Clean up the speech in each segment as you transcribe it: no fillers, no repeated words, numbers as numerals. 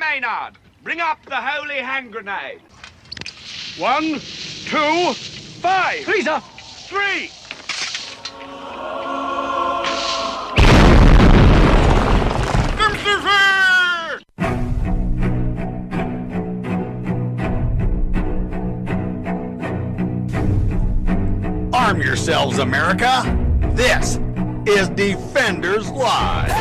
Maynard, bring up the holy hand grenade. 1, 2, 5. Please, sir. 3. Arm yourselves, America. This is Defenders Live.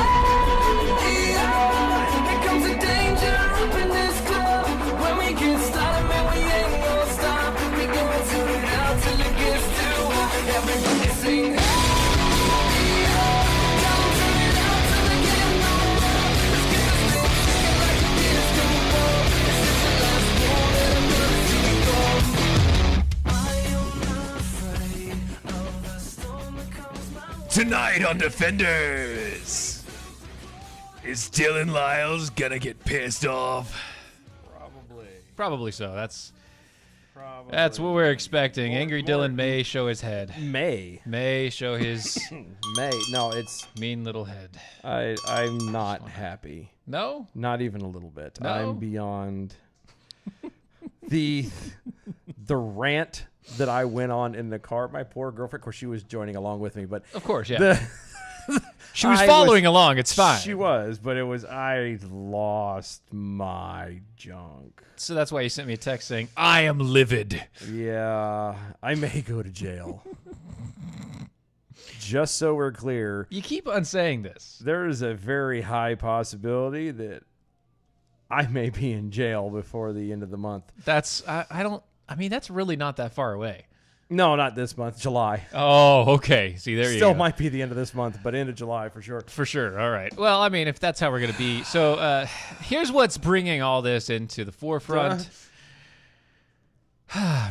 Tonight on Defenders, is Dylan Lyles gonna get pissed off? Probably so. That's what we're expecting. Angry Dylan may show his head. May show his No, it's mean little head. I'm not happy. No? Not even a little bit. No? I'm beyond the rant that I went on in the car. My poor girlfriend, of course, she was joining along with me, but Of course, yeah. She was following along. It's fine. She was, but I lost my junk. So that's why you sent me a text saying, I am livid. Yeah, I may go to jail. Just so we're clear. You keep on saying this. There is a very high possibility that I may be in jail before the end of the month. That's really not that far away. No, not this month. July. Oh, okay. See, there you go. Still might be the end of this month, but end of July for sure. For sure. All right. Well, I mean, if that's how we're going to be. So here's what's bringing all this into the forefront.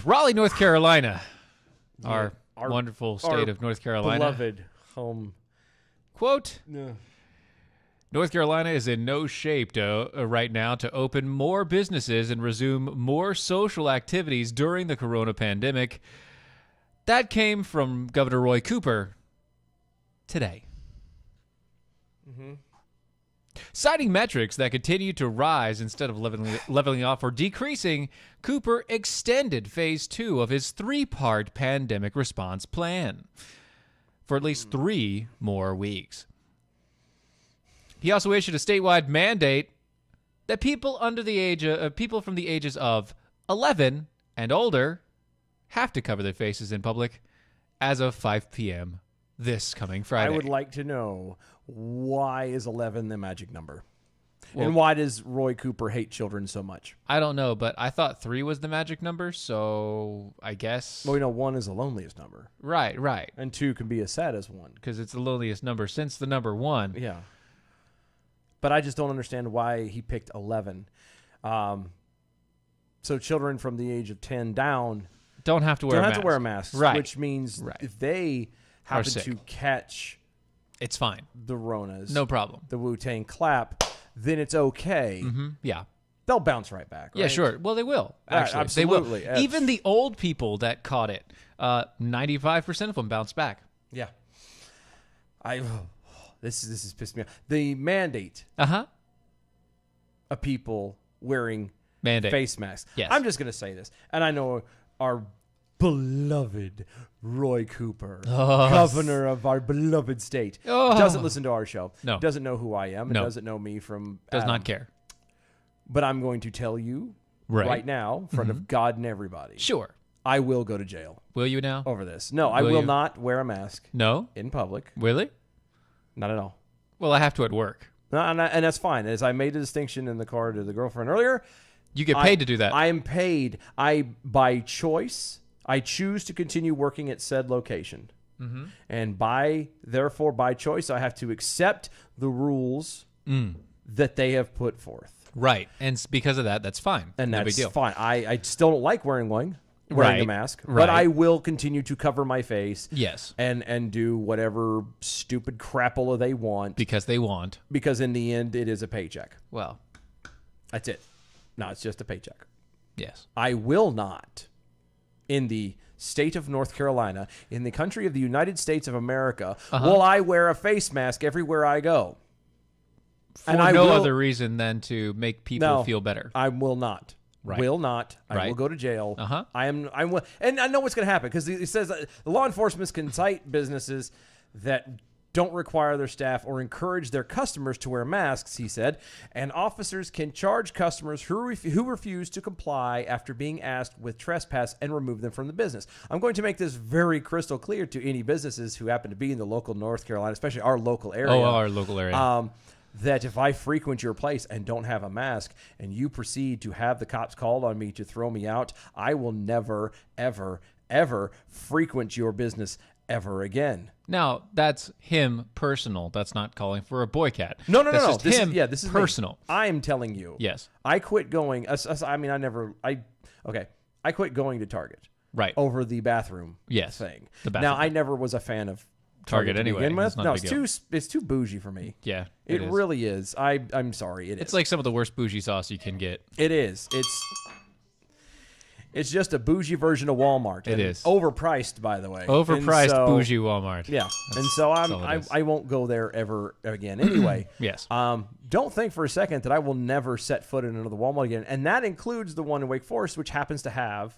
Raleigh, North Carolina. Our wonderful state of North Carolina. Beloved home. Quote, No. North Carolina is in no shape right now to open more businesses and resume more social activities during the corona pandemic. That came from Governor Roy Cooper today. Mm-hmm. Citing metrics that continue to rise instead of leveling off or decreasing, Cooper extended phase 2 of his 3-part pandemic response plan for at least 3 more weeks. He also issued a statewide mandate that people from the ages of 11 and older have to cover their faces in public as of 5 p.m. this coming Friday. I would like to know, why is 11 the magic number? Well, and why does Roy Cooper hate children so much? I don't know, but I thought 3 was the magic number, so I guess... Well, we know 1 is the loneliest number. Right. And 2 can be as sad as 1. Because it's the loneliest number since the number 1. Yeah. But I just don't understand why he picked 11. So children from the age of 10 down... Don't have to wear a mask. Right. Which means if they happen to catch... It's fine. The Ronas. No problem. The Wu-Tang clap, then it's okay. Mm-hmm. Yeah. They'll bounce right back, right? Yeah, sure. Well, they will, actually. Absolutely. They will. Even the old people that caught it, 95% of them bounced back. Yeah. This is pissing me off. The mandate of people wearing face masks. Yes. I'm just going to say this, and I know our beloved Roy Cooper, governor of our beloved state, doesn't listen to our show. No. Doesn't know who I am. And doesn't know me from Does Adam. not care. But I'm going to tell you right now, in front of God and everybody. Sure. I will go to jail. Will you now? Over this. No, I will not wear a mask. No? In public. Really? Not at all. Well, I have to at work. No, and that's fine. As I made a distinction in the car to the girlfriend earlier. You get paid to do that. I am paid. By choice, I choose to continue working at said location. Mm-hmm. And therefore, by choice, I have to accept the rules that they have put forth. Right. And because of that, that's fine. And no that's big deal. fine. I still don't like wearing a mask, but I will continue to cover my face. Yes. And do whatever stupid crapola they want. Because they want. Because in the end, it is a paycheck. Well. That's it. No, it's just a paycheck. Yes. I will not, in the state of North Carolina, in the country of the United States of America, will I wear a face mask everywhere I go. For And I no will- other reason than to make people feel better. I will not. Right. Will not. I Right. will go to jail. Uh-huh. And I know what's going to happen because it says that the law enforcement can cite businesses that don't require their staff or encourage their customers to wear masks, he said, and officers can charge customers who refuse to comply after being asked with trespass and remove them from the business. I'm going to make this very crystal clear to any businesses who happen to be in the local North Carolina, especially our local area. Oh, our local area. That if I frequent your place and don't have a mask and you proceed to have the cops called on me to throw me out, I will never, ever, ever frequent your business ever again. Now, that's him personal. That's not calling for a boycott. No. That's just This him is me. personal. I'm telling you. Yes. I quit going. I quit going to Target. Right. Over the bathroom. Yes. Thing. The bathroom. Now, I never was a fan of Target to anyway. begin with. It's not No, a big it's too bougie for me. Yeah. It is. really is. I'm sorry. It's like some of the worst bougie sauce you can get. It is. It's just a bougie version of Walmart. It is. Overpriced, by the way. Overpriced And so- bougie Walmart. Yeah. And so all it is. I won't go there ever again. Anyway. Yes. Don't think for a second that I will never set foot in another Walmart again. And that includes the one in Wake Forest, which happens to have,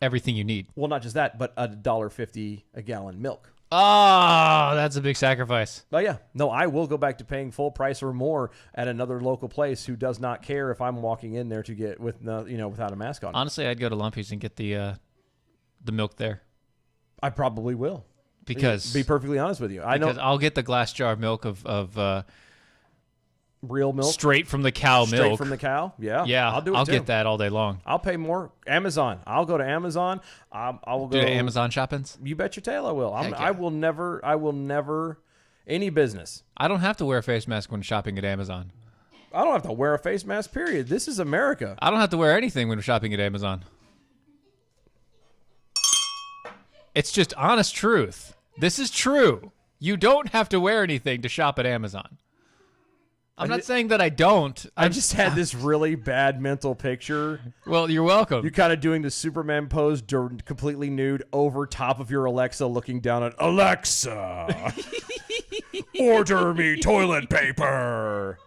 Everything you need. well, not just that, but $1.50 a gallon milk. Oh, that's a big sacrifice. But yeah, no, I will go back to paying full price or more at another local place who does not care if I'm walking in there to get without a mask on. Honestly, I'd go to Lumpy's and get the milk there. I probably will. Because Be perfectly honest with you. I know I'll get the glass jar of milk of real milk. straight from the cow Straight milk. from the cow. Yeah. Yeah, I'll do it I'll too. get that all day long. I'll pay more. Amazon. I'll go to Amazon. I will go Do the Amazon shoppings? You bet your tail I will. Heck yeah. I will never any business. I don't have to wear a face mask when shopping at Amazon. I don't have to wear a face mask, period. This is America. I don't have to wear anything when shopping at Amazon. It's just honest truth. This is true. You don't have to wear anything to shop at Amazon. I'm not saying that I don't. I just had this really bad mental picture. Well, you're welcome. You kind of doing the Superman pose, completely nude, over top of your Alexa, looking down at Alexa. Order me toilet paper.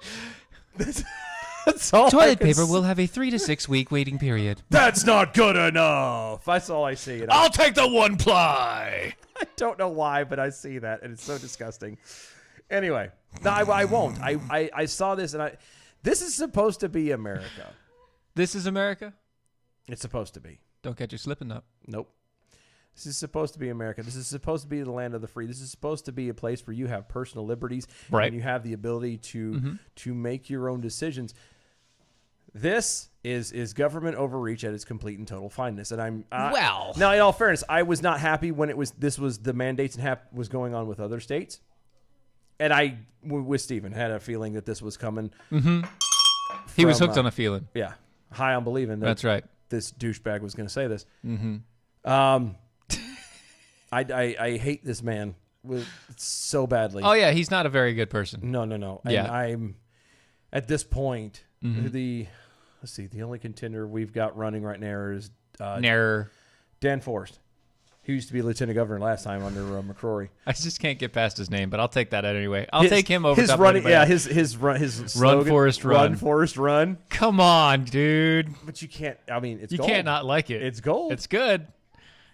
That's all. Toilet paper will have a 3 to 6 week waiting period. That's not good enough. That's all I see. And I'll take the 1-ply. I don't know why, but I see that, and it's so disgusting. Anyway, no, I won't. I saw this, and this is supposed to be America. This is America? It's supposed to be. Don't catch you slipping up. Nope. This is supposed to be America. This is supposed to be the land of the free. This is supposed to be a place where you have personal liberties, Right. and you have the ability to make your own decisions. This is government overreach at its complete and total fineness. And Well. now, in all fairness, I was not happy when this was the mandates and was going on with other states. And I, with Stephen, had a feeling that this was coming. He was hooked on a feeling. Yeah, high on believing that That's right. this douchebag was going to say this. I hate this man so badly. Oh, yeah, he's not a very good person. No. And Yeah. I'm at this point. The only contender we've got running right now is Nair. Dan Forrest. He used to be lieutenant governor last time under McCrory. I just can't get past his name, but I'll take that anyway. I'll take him over his top of running. anybody Yeah, else. his Run, slogan, Forrest, run. Run Forrest run. Come on, dude. But you can't. I mean, it's You gold. can't not like it. It's gold. It's good.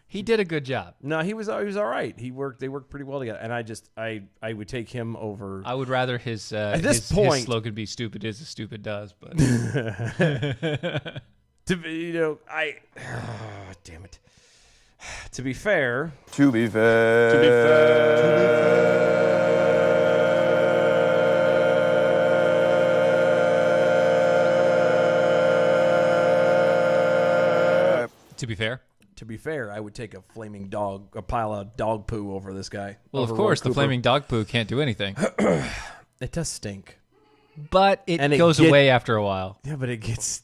He did a good job. No, he was all right. They worked pretty well together, and I would take him over. I would rather his this his point- slogan be "Stupid is as stupid does," but To be, damn it. To be fair, To be to be fair, I would take a pile of dog poo over this guy. well, of over course, Roy the Cooper. flaming dog poo can't do anything, It does stink. but it And it goes get- away after a while. Yeah, but it gets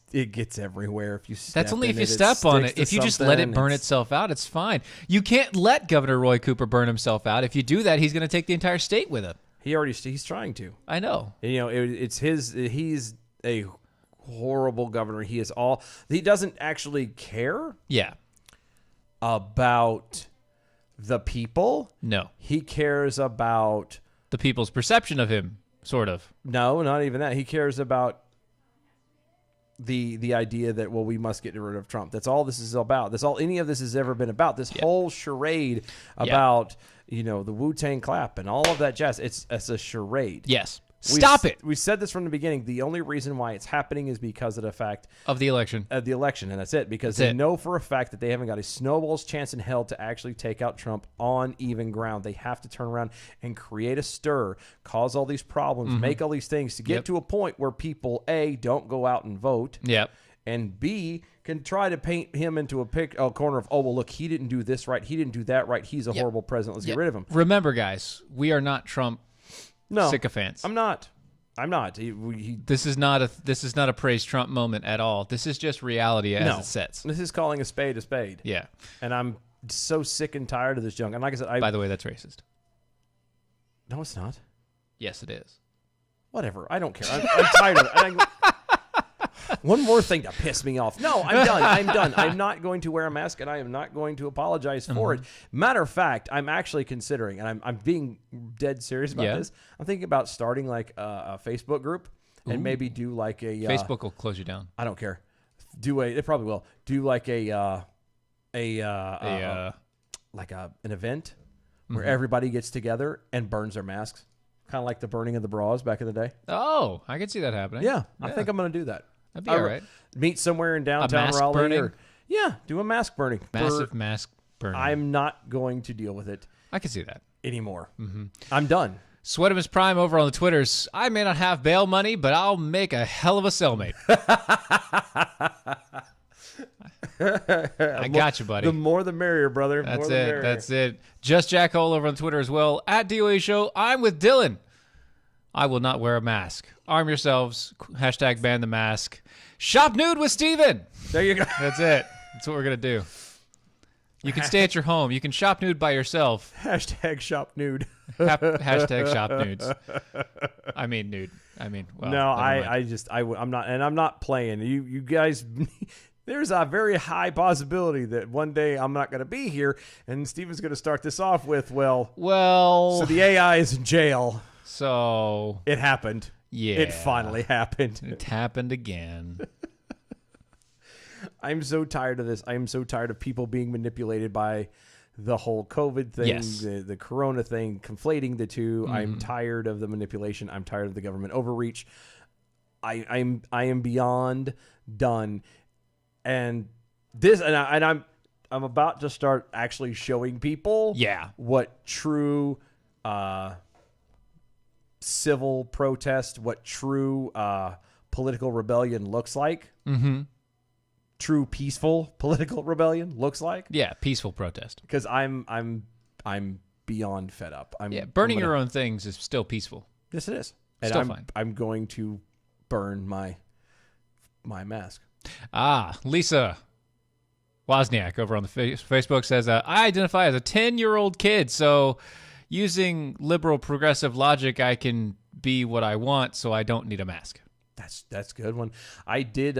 everywhere if you. That's only in if you it, step on sticks it. to If you just let it something, burn itself out, it's fine. You can't let Governor Roy Cooper burn himself out. If you do that, he's going to take the entire state with him. He's trying to. I know. And, it's his. He's a horrible governor. He doesn't actually care Yeah. about the people. No. He cares about The people's perception of him. Sort of. No, not even that. He cares about the idea that, well, we must get rid of Trump. That's all this is about. That's all any of this has ever been about. This whole charade about, the Wu-Tang clap and all of that jazz. It's a charade. Yes. Stop it. We said this from the beginning. The only reason why it's happening is because of the fact of the election. And that's it. Because they know for a fact that they haven't got a snowball's chance in hell to actually take out Trump on even ground. They have to turn around and create a stir, cause all these problems, make all these things to get to a point where people, A, don't go out and vote. Yep. And B, can try to paint him into a corner of, oh, well, look, he didn't do this right. He didn't do that right. He's a horrible president. Let's get rid of him. Remember, guys, we are not Trump sycophants. I'm not. This is not a praise Trump moment at all. This is just reality as it sets. This is calling a spade a spade. Yeah. And I'm so sick and tired of this junk. And like I said, by the way, that's racist. No, it's not. Yes, it is. Whatever. I don't care. I'm tired of it. One more thing to piss me off. No, I'm done. I'm done. I'm not going to wear a mask, and I am not going to apologize for it. Matter of fact, I'm actually considering, and I'm being dead serious about this. I'm thinking about starting like a Facebook group and maybe do like a Facebook will close you down. I don't care. It probably will. Do like an event where everybody gets together and burns their masks, kind of like the burning of the bras back in the day. Oh, I can see that happening. Yeah, I think I'm going to do that. That'd be all right. Meet somewhere in downtown mask Raleigh. burning? Do a mask burning. Massive mask burning. I'm not going to deal with it I can see that. anymore. I'm done. Sweatimus Prime over on the Twitters. I may not have bail money, but I'll make a hell of a cellmate. I got you, buddy. The more the merrier, brother. That's more the it. merrier. That's it. Just Jack Hole over on Twitter as well. At DOA Show, I'm with Dylan. I will not wear a mask. Arm yourselves. Hashtag ban the mask. Shop nude with Steven. There you go. That's it. That's what we're going to do. You can stay at your home. You can shop nude by yourself. Hashtag shop nude. Hashtag shop nudes. I mean nude. Well, no, never mind. I'm not playing. You guys, there's a very high possibility that one day I'm not going to be here, and Steven's going to start this off with, so the AI is in jail. So it happened. Yeah. It finally happened. It happened again. I'm so tired of this. I'm so tired of people being manipulated by the whole COVID thing, the Corona thing, conflating the two. I'm tired of the manipulation. I'm tired of the government overreach. I am beyond done. And this, and I'm about to start actually showing people, what true civil protest, what true political rebellion looks like. Mm-hmm. True peaceful political rebellion looks like. Yeah, peaceful protest. Because I'm beyond fed up. Burning your own things is still peaceful. Yes, it is. Still and fine. I'm going to burn my mask. Lisa Wozniak over on the Facebook says, I identify as a 10-year-old kid, so using liberal progressive logic, I can be what I want, so I don't need a mask. That's a good one. I did.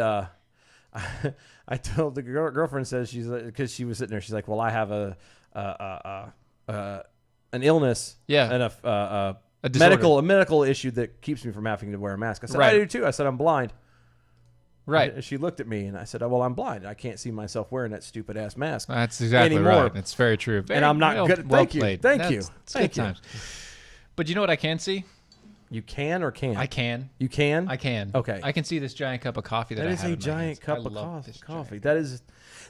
I told the girlfriend, says she's because she was sitting there. She's like, well, I have an illness, and a medical issue that keeps me from having to wear a mask. I said, I do too. I said, I'm blind. Right. And she looked at me and I said, well, I'm blind. I can't see myself wearing that stupid ass mask. That's exactly anymore. right. It's very true. And I'm not good. Thank you. Thank you. Thank you. But you know what I can see? You can or can't? I can. You can? I can. Okay. I can see this giant cup of coffee that I have is a in my giant hands. cup I of love this coffee. giant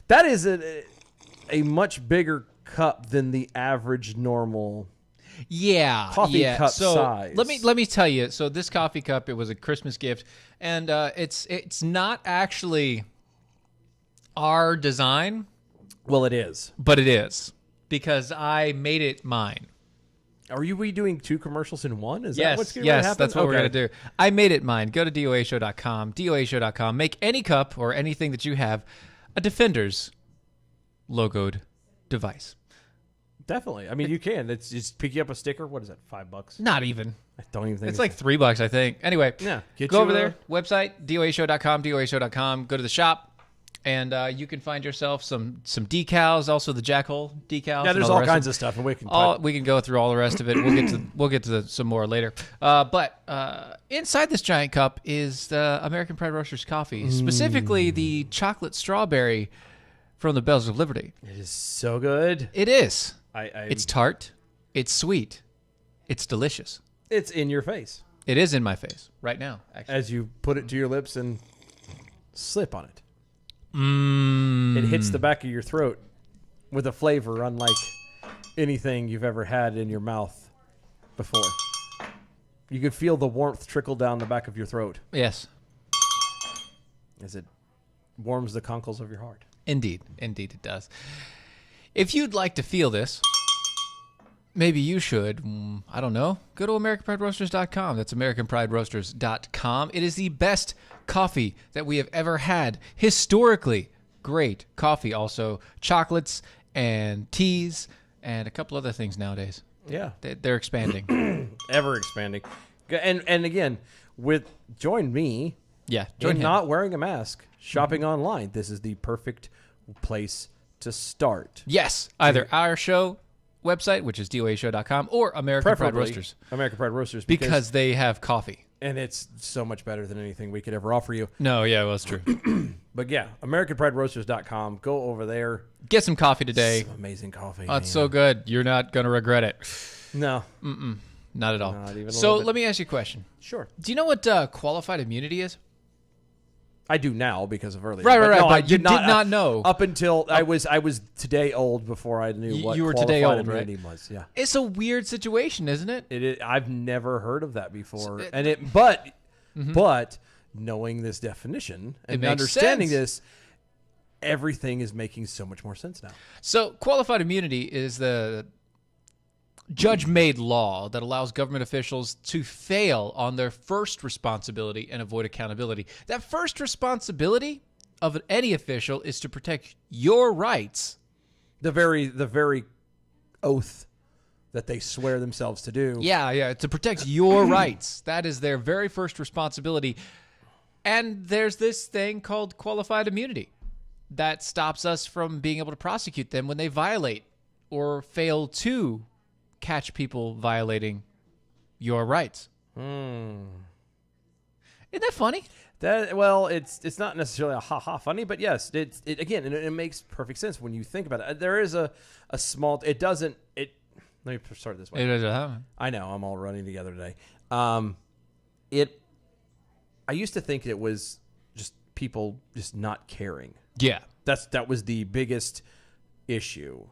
That is a much bigger cup than the average normal coffee cup size. Let me tell you. So this coffee cup, it was a Christmas gift, and it's not actually our design. Well, it is, but it is because I made it mine. Are we doing two commercials in one? Is yes, that what's going to happen? Yes, that's what we're going to do. I made it mine. Go to DOAShow.com, DOAShow.com. Make any cup or anything that you have a Defender's logoed device. Definitely. I mean, you can. It's just pick you up a sticker. What is that, $5? Not even. I don't even think it's like $3, I think. Anyway, yeah, go over there. Website, DOAShow.com, DOAShow.com. Go to the shop. And you can find yourself some decals, also the Jackhole decals. Yeah, there's all kinds of stuff, and we can we can go through all the rest of it. We'll get to some more later. But inside this giant cup is the American Pride Roasters coffee, specifically the chocolate strawberry from the Bells of Liberty. It is so good. It is. It's It's tart. It's sweet. It's delicious. it's in your face It is in my face right now, actually. as you put it to your lips and slip on it. Mm. It hits the back of your throat with a flavor unlike anything you've ever had in your mouth before. You could feel the warmth trickle down the back of your throat Yes, as it warms the conkles of your heart. indeed. Indeed it does. If you'd like to feel this, maybe you should, I don't know, go to AmericanPrideRoasters.com. That's AmericanPrideRoasters.com. It is the best coffee that we have ever had. Historically great coffee. Also chocolates and teas and a couple other things nowadays. Yeah. They're expanding. Ever expanding. And again, join me Yeah. in Join him. not wearing a mask, shopping online. This is the perfect place to start. Yes. Either our show website, which is DOAshow.com, or American Pride Preferably Roasters. American Pride Roasters. Because they have coffee. And it's so much better than anything we could ever offer you. No, yeah, well, that's true. But yeah, AmericanPrideRoasters.com. Go over there. Get some coffee today. Some amazing coffee. Oh, it's man. so good. You're not going to regret it. No. Not at all. Not even a So little bit. let me ask you a question. Sure. Do you know what qualified immunity is? I do now because of earlier. Right, But right, no, right, I but you did not know. Up until I was today old before I knew what you were qualified today old, right? immunity was. Yeah. It's a weird situation, isn't it? I've never heard of that before. So But knowing this definition and makes understanding sense. this, everything is making so much more sense now. So qualified immunity is the judge-made law that allows government officials to fail on their first responsibility and avoid accountability. That first responsibility of any official is to protect your rights. The very oath that they swear themselves to do. Yeah, to protect your rights. That is their very first responsibility. And there's this thing called qualified immunity that stops us from being able to prosecute them when they violate or fail to catch people violating your rights. Isn't that funny? It's not necessarily a ha-ha funny, but yes, it makes perfect sense when you think about it. There is a small. Let me start this way. I know I'm all running together today. I used to think it was just people just not caring. Yeah. That was the biggest issue.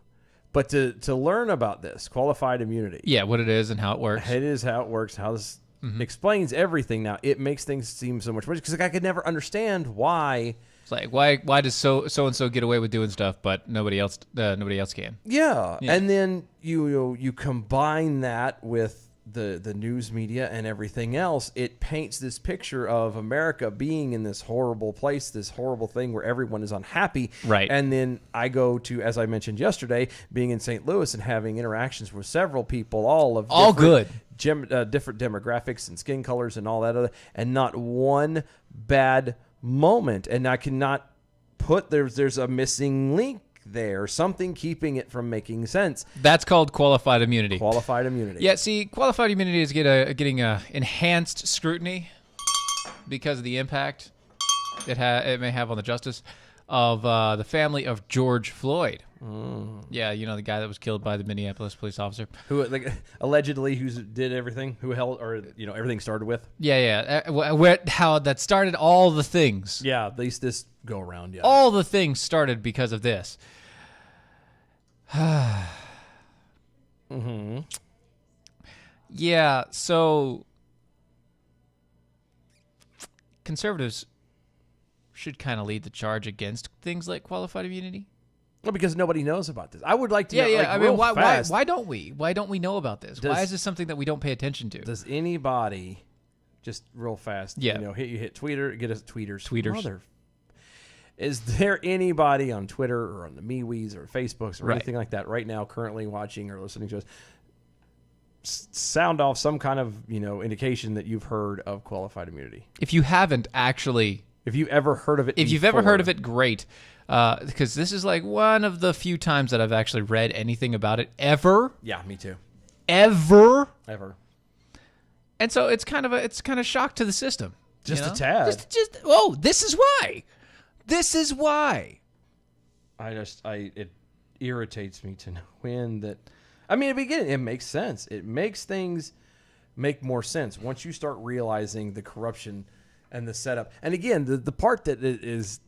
But to learn about this qualified immunity, Yeah, what it is and how it works. it is how it works. How this explains everything. Now it makes things seem so much more because I could never understand why. It's like why does so and so get away with doing stuff but nobody else can? Yeah. And then you combine that with the news media and everything else. It paints this picture of America being in this horrible place, this horrible thing where everyone is unhappy. Right. And then I go to, as I mentioned yesterday, being in St. Louis and having interactions with several people, all different demographics and skin colors and all that other, and not one bad moment. And I cannot put there's a missing link there, something keeping it from making sense. That's called qualified immunity. Qualified immunity. Yeah, see, qualified immunity is getting enhanced scrutiny because of the impact it may have on the justice of the family of George Floyd. Yeah, the guy that was killed by the Minneapolis police officer. Who allegedly did everything, who held, or everything started with. Yeah. How that started all the things. Yeah, at least this go around. Yeah. All the things started because of this. Yeah, so conservatives should kind of lead the charge against things like qualified immunity. Well, because nobody knows about this. I would like to know. Yeah. Like, why don't we? Why don't we know about this? Why is this something that we don't pay attention to? Does anybody just real fast? Yeah. Hit Twitter. Get us tweeters. Is there anybody on Twitter or on the MeWe's or Facebooks or anything like that right now currently watching or listening to us? Sound off some kind of indication that you've heard of qualified immunity. If you haven't actually If you ever heard of it, If you've ever heard of it, great. Because this is like one of the few times that I've actually read anything about it ever. Yeah, me too. Ever. And so it's kind of shock to the system. Just you know? a tad. Oh, this is why. This is why. It irritates me to no end that. I mean, again, it makes sense. It makes things make more sense once you start realizing the corruption and the setup. And again, the part that is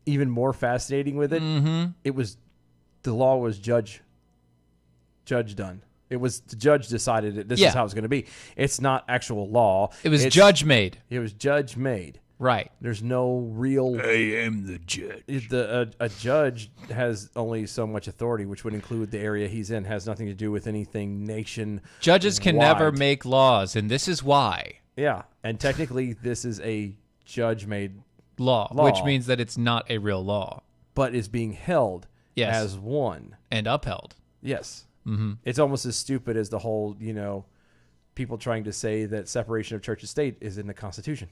even more fascinating with it, it was the law was judge done. It was the judge decided that this is how it's going to be. It's not actual law. It was judge made. It was judge made. Right. There's no real. I am the judge. A judge has only so much authority, which would include the area he's in. Has nothing to do with anything nation. Judges can never make laws, and this is why. Yeah, and technically, this is a judge-made law, which means that it's not a real law, but is being held as one and upheld. Yes. Mm-hmm. It's almost as stupid as the whole, people trying to say that separation of church and state is in the Constitution.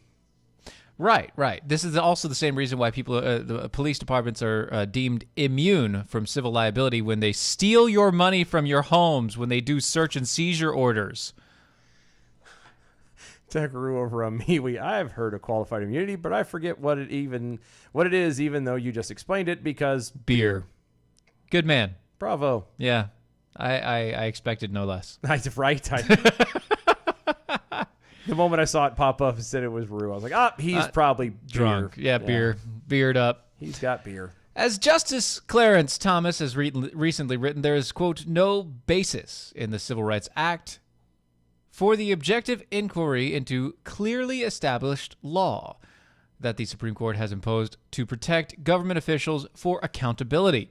Right. This is also the same reason why the police departments are deemed immune from civil liability when they steal your money from your homes, when they do search and seizure orders. Takaru over on MeWe. I've heard of qualified immunity, but I forget what it is, even though you just explained it, because beer. Good man. Bravo. Yeah. I expected no less. Right. The moment I saw it pop up and said it was Rue, I was like, he's probably drunk. Beer. Beer. Beard up. He's got beer. As Justice Clarence Thomas has recently written, there is, quote, no basis in the Civil Rights Act for the objective inquiry into clearly established law that the Supreme Court has imposed to protect government officials for accountability.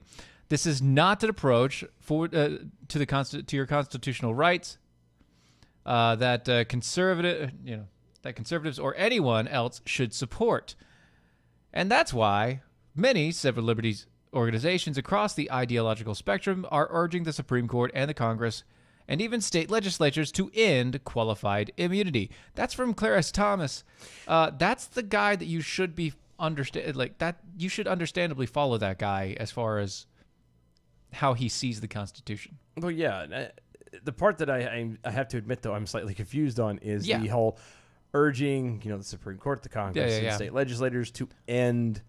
This is not an approach to your constitutional rights that conservatives or anyone else should support. And that's why many civil liberties organizations across the ideological spectrum are urging the Supreme Court and the Congress and even state legislatures to end qualified immunity. That's from Clarence Thomas. That's the guy that you should be you should understandably follow that guy as far as how he sees the Constitution. Well, yeah. The part that I have to admit, though, I'm slightly confused on is the whole urging, the Supreme Court, the Congress, and state legislators to end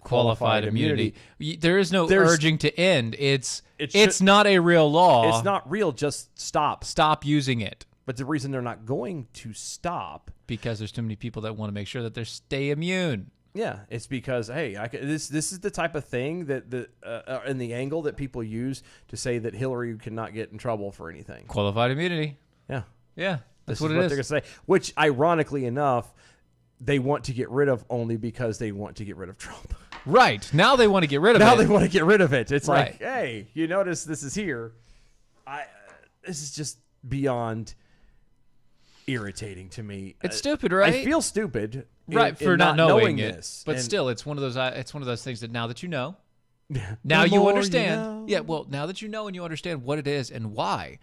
qualified immunity. There is no urging to end. It's not a real law. It's not real. Just stop. Stop using it. But the reason they're not going to stop because there's too many people that want to make sure that they stay immune. Yeah, it's because this is the type of thing that and the angle that people use to say that Hillary cannot get in trouble for anything. Qualified immunity. Yeah, that's what it is. They're gonna say. Which, ironically enough, they want to get rid of only because they want to get rid of Trump. Right now, they want to get rid of it. Now they want to get rid of it. It's right. Like, hey, you notice this is here. This is just beyond irritating to me. It's stupid, right? I feel stupid. Right, for not knowing it. This. But still, it's one of those things that now that you know, now you understand. Yeah, well, now that you know and you understand what it is and why,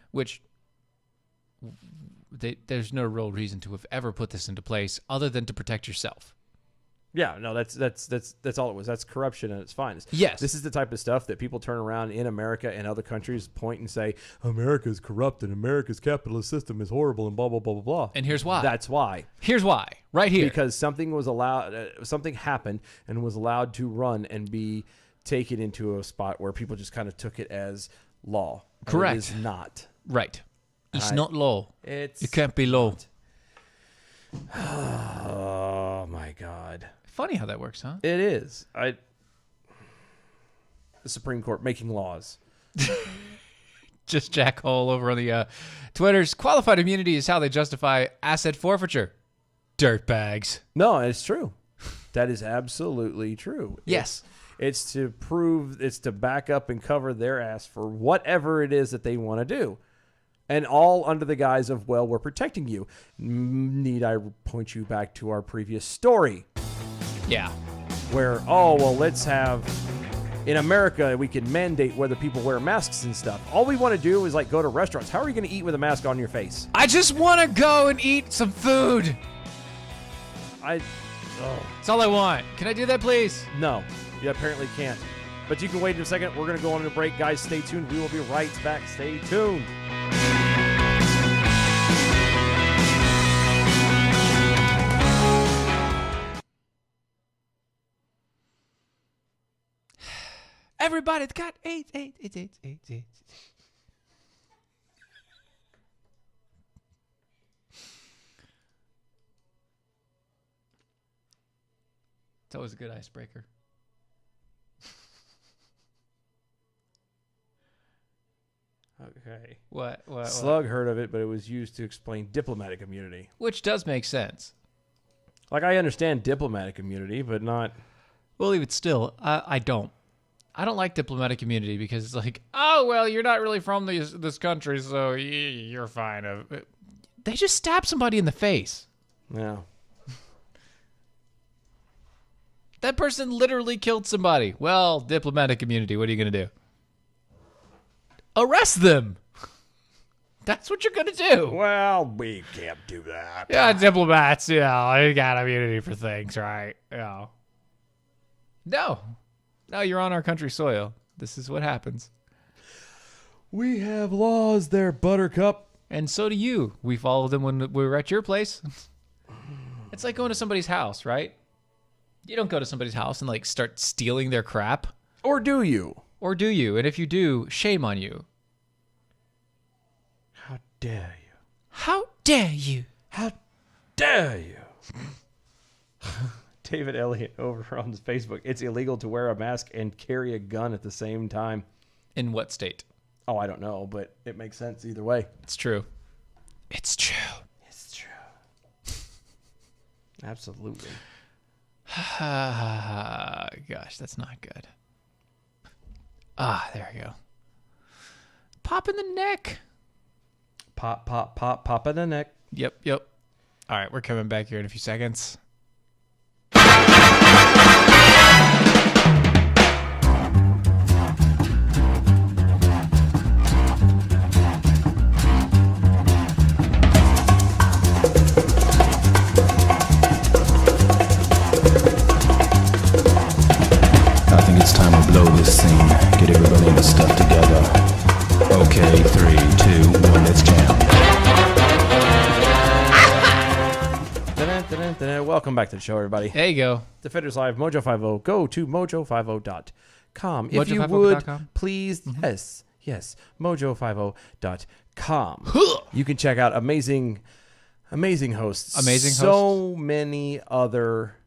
which there's no real reason to have ever put this into place other than to protect yourself. Yeah, no, that's all it was. That's corruption at its finest. Yes. This is the type of stuff that people turn around in America and other countries, point and say, America's corrupt and America's capitalist system is horrible and blah, blah, blah, blah, blah. And here's why. That's why. Here's why. Right here. Because something happened and was allowed to run and be taken into a spot where people just kind of took it as law. Correct. It is not. Right. It's not law. It can't be law. Oh, my God. Funny how that works, huh? It is. The Supreme Court making laws. Just Jack Hole over on the Twitter's qualified immunity is how they justify asset forfeiture. Dirtbags. No, it's true. That is absolutely true. Yes. It's to back up and cover their ass for whatever it is that they want to do. And all under the guise of, well, we're protecting you. Need I point you back to our previous story? Yeah. Where, let's have... In America, we can mandate whether people wear masks and stuff. All we want to do is, go to restaurants. How are you going to eat with a mask on your face? I just want to go and eat some food. That's all I want. Can I do that, please? No, you apparently can't. But you can wait in a second. We're going to go on a break. Guys, stay tuned. We will be right back. Stay tuned. Everybody's got AIDS. It's always a good icebreaker. Okay. What? Slug heard of it, but it was used to explain diplomatic immunity. Which does make sense. Like, I understand diplomatic immunity, but not... Well, even still, I don't. I don't like diplomatic immunity because it's like, oh, well, you're not really from this country, so you're fine. They just stab somebody in the face. Yeah. That person literally killed somebody. Well, diplomatic immunity. What are you going to do? Arrest them. That's what you're going to do. Well, we can't do that. Yeah, diplomats, they got immunity for things, right? Yeah. No, you're on our country soil. This is what happens. We have laws there, Buttercup. And so do you. We followed them when we were at your place. It's like going to somebody's house, right? You don't go to somebody's house and, like, start stealing their crap. Or do you? Or do you? And if you do, shame on you. How dare you? How dare you? How dare you? David Elliott over on his Facebook. It's illegal to wear a mask and carry a gun at the same time. In what state? Oh, I don't know, but it makes sense either way. It's true. It's true. It's true. Absolutely. Gosh, that's not good. There we go. Pop in the neck. Pop in the neck. Yep. All right, we're coming back here in a few seconds. I think it's time we blow this scene. Get everybody in the stuff together. Okay, 3, 2, 1, let's jam. Welcome back to the show, everybody. There you go. Defenders Live, Mojo50. Go to mojo50.com. If you Mojo50.com? would, please, yes, mojo50.com. You can check out amazing hosts. So many other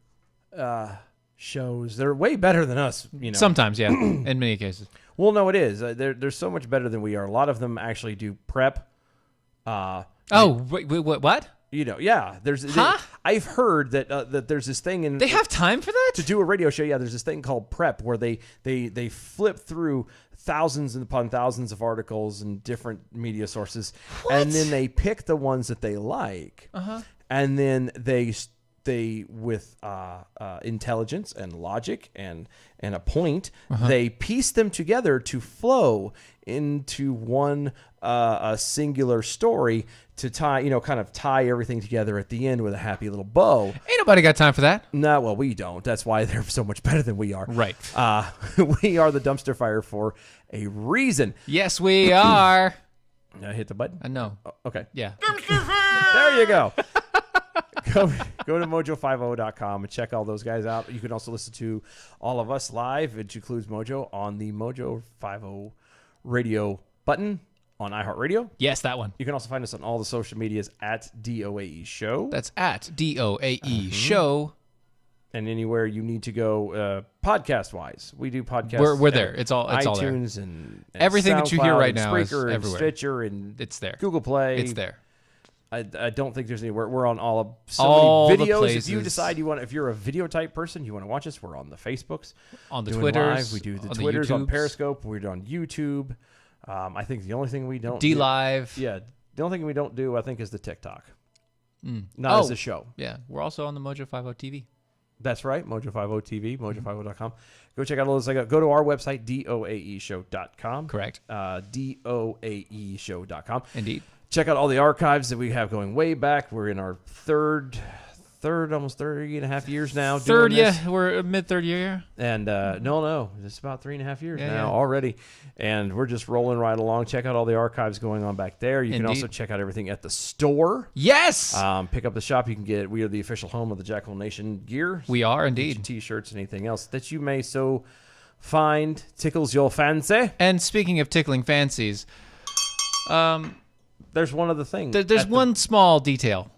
shows. They're way better than us, Sometimes, yeah. In many cases. Well, no, it is. They're so much better than we are. A lot of them actually do prep. Wait, what? Yeah. I've heard that there's this thing in. They have time for that? To do a radio show. Yeah, there's this thing called prep where they flip through thousands and upon thousands of articles and different media sources, and then they pick the ones that they like, and then they with intelligence and logic and a point, they piece them together to flow into one a singular story to tie, kind of tie everything together at the end with a happy little bow. Ain't nobody got time for that. No, well, we don't. That's why they're so much better than we are. Right. We are the dumpster fire for a reason. Yes, we are. Hit the button? No. Oh, okay. Yeah. There you go. Go to mojo50.com and check all those guys out. You can also listen to all of us live, which includes Mojo, on the Mojo50 radio button on iHeartRadio. Yes, that one. You can also find us on all the social medias at DOAE Show. That's at DOAE Show. And anywhere you need to go podcast-wise. We do podcasts. We're there. It's all there. iTunes and everything that you hear right now is Spreaker and everywhere. Stitcher and It's there. Google Play. It's there. I don't think there's anywhere. We're on all All many the videos. places. If you decide if you're a video type person, you want to watch us, we're on the Facebooks, On the doing Twitters. live. We do the on Twitters the on YouTubes, Periscope. We're on YouTube. I think the only thing we don't D Live. yeah, the only thing we don't do, I think, is the TikTok. Not as a show. Yeah, we're also on the Mojo 50 TV. That's right, Mojo50 TV, mojo50.com. Go check out all those. Go to our website, doaeshow.com. Correct. doaeshow.com. Indeed. Check out all the archives that we have going way back. We're in our third almost 3.5 years now. Third, doing this. yeah, we're mid-third year. And no, it's about 3.5 years Yeah, now yeah. already. And we're just rolling right along. Check out all the archives going on back there. You can Indeed. also check out everything at the store. Yes, Pick up the shop. You can get. We are the official home of the Jackal Nation gear. we are indeed. T-shirts and anything else that you may so find tickles your fancy. And speaking of tickling fancies, There's one other thing. there's one small detail